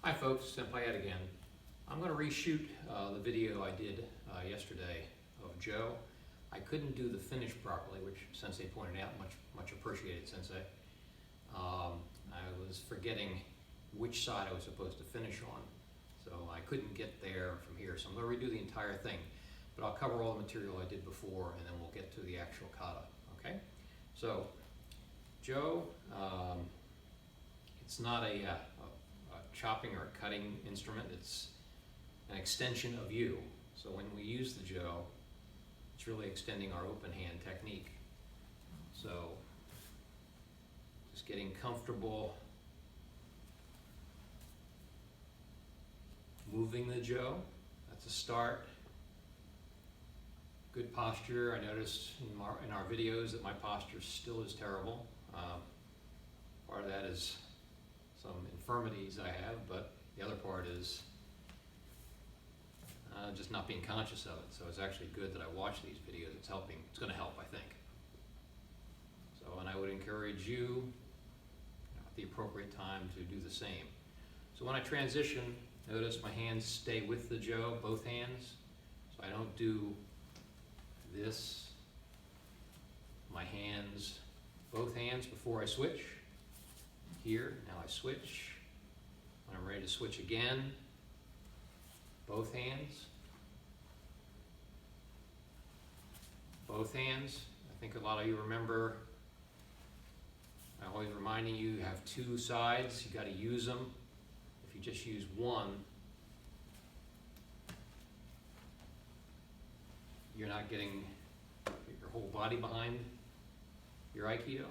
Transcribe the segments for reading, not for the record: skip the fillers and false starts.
Hi folks, Sensei again. I'm going to reshoot the video I did yesterday of Joe. I couldn't do the finish properly, which Sensei pointed out, much appreciated, Sensei. I was forgetting which side I was supposed to finish on, so I couldn't get there from here. So I'm going to redo the entire thing, but I'll cover all the material I did before, and then we'll get to the actual kata. Okay? So Joe, it's not a chopping or a cutting instrument. It's an extension of you. So when we use the Joe, it's really extending our open hand technique. So just getting comfortable moving the Joe. That's a start. Good posture. I noticed in our videos that my posture still is terrible. Part of that is some infirmities I have, but the other part is just not being conscious of it. So it's actually good that I watch these videos. It's helping. It's going to help, I think. So, and I would encourage you at the appropriate time to do the same. So when I transition, notice my hands stay with the Joe, both hands. So I don't do this. My hands, both hands before I switch. Here, now I switch. When I'm ready to switch again, both hands. Both hands. I think a lot of you remember, I'm always reminding you, you have two sides, you got to use them. If you just use one, you're not getting your whole body behind your Aikido.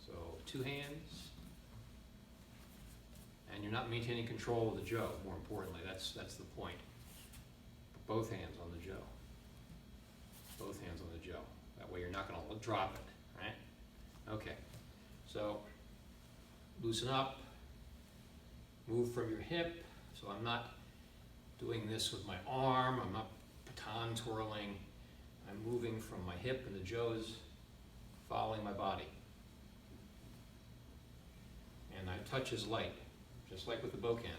So two hands. And you're not maintaining control of the Joe, more importantly. That's the point. Both hands on the Joe. Both hands on the Joe. That way you're not going to drop it, right? Okay. So loosen up. Move from your hip. So I'm not doing this with my arm. I'm not baton twirling. I'm moving from my hip, and the Joe is following my body. And my touch is light. Just like with the bokan.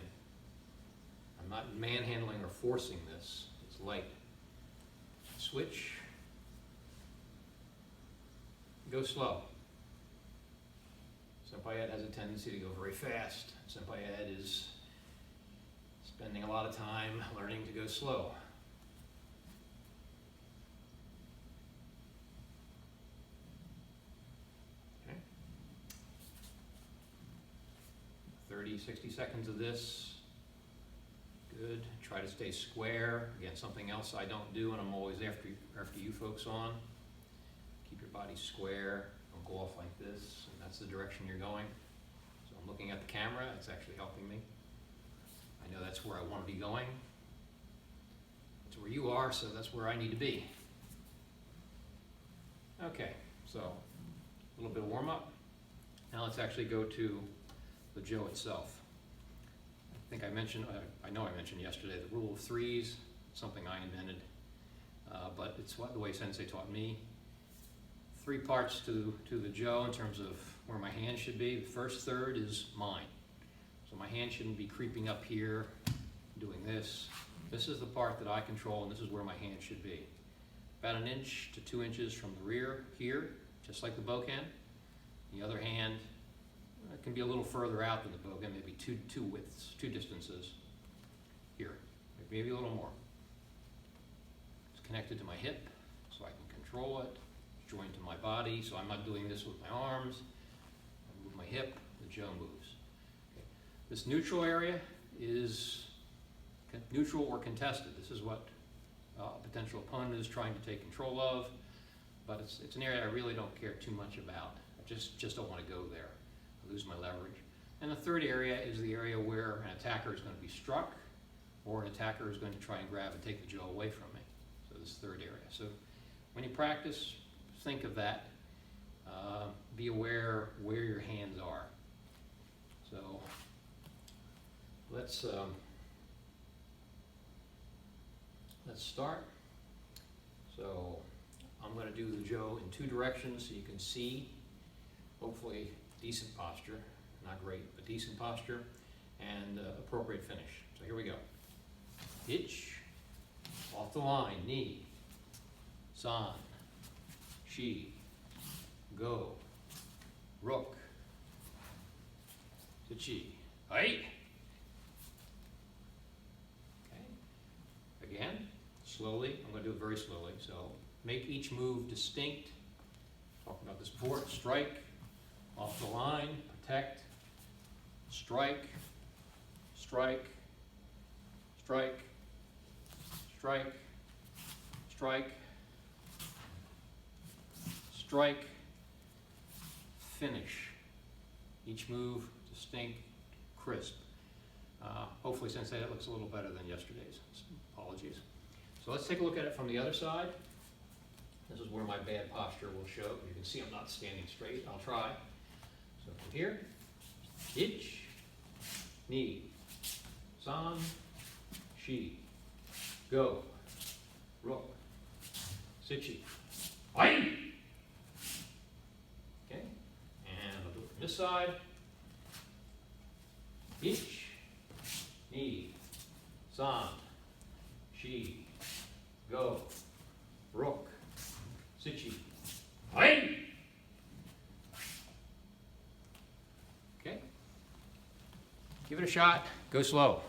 I'm not manhandling or forcing this. It's light. Switch. Go slow. Senpai Ed has a tendency to go very fast. Senpai Ed is spending a lot of time learning to go slow. Okay. 30, 60 seconds of this. Good. Try to stay square. Again, something else I don't do, and I'm always after you folks on. Keep your body square. Don't go off like this, and that's the direction you're going. So I'm looking at the camera. It's actually helping me. I know that's where I want to be going. It's where you are, so that's where I need to be. Okay, so a little bit of warm-up. Now let's actually go to the Joe itself. I think I mentioned, I know I mentioned yesterday, the rule of threes, something I invented, but it's the way Sensei taught me. 3 parts to the Joe in terms of where my hand should be. The first third is mine. So my hand shouldn't be creeping up here, doing this. This is the part that I control, and this is where my hand should be. About 1 inch to 2 inches from the rear here, just like the bokan. The other hand, it can be a little further out than the bogan, maybe two widths, 2 distances here, maybe a little more. It's connected to my hip, so I can control it. It's joined to my body, so I'm not doing this with my arms. I move my hip, the Joe moves. Okay. This neutral area is neutral or contested. This is what a potential opponent is trying to take control of, but it's an area I really don't care too much about. I just don't want to go there. Lose my leverage. And the third area is the area where an attacker is going to be struck, or an attacker is going to try and grab and take the Joe away from me. So this third area. So when you practice, think of that. Be aware where your hands are. So let's start. So I'm going to do the Joe in 2 directions so you can see, hopefully, decent posture, not great, but decent posture. and appropriate finish. So here we go. Ich, off the line, ni, san, shi, go, rook, zichi, ai. Okay, again, slowly. I'm going to do it very slowly. So make each move distinct. Talked about this before. Strike, off the line, protect, strike, strike, strike, strike, strike, strike, finish. Each move distinct, crisp. Hopefully, Sensei, that looks a little better than yesterday's. Apologies. So let's take a look at it from the other side. This is where my bad posture will show. You can see I'm not standing straight. I'll try. So from here, ich, ni, san, shi, go, rook, zichi, ai. Okay, and I'll do it from this side. Ich, ni, san, shi, go, rook, zichi, ai. Okay, give it a shot. Go slow.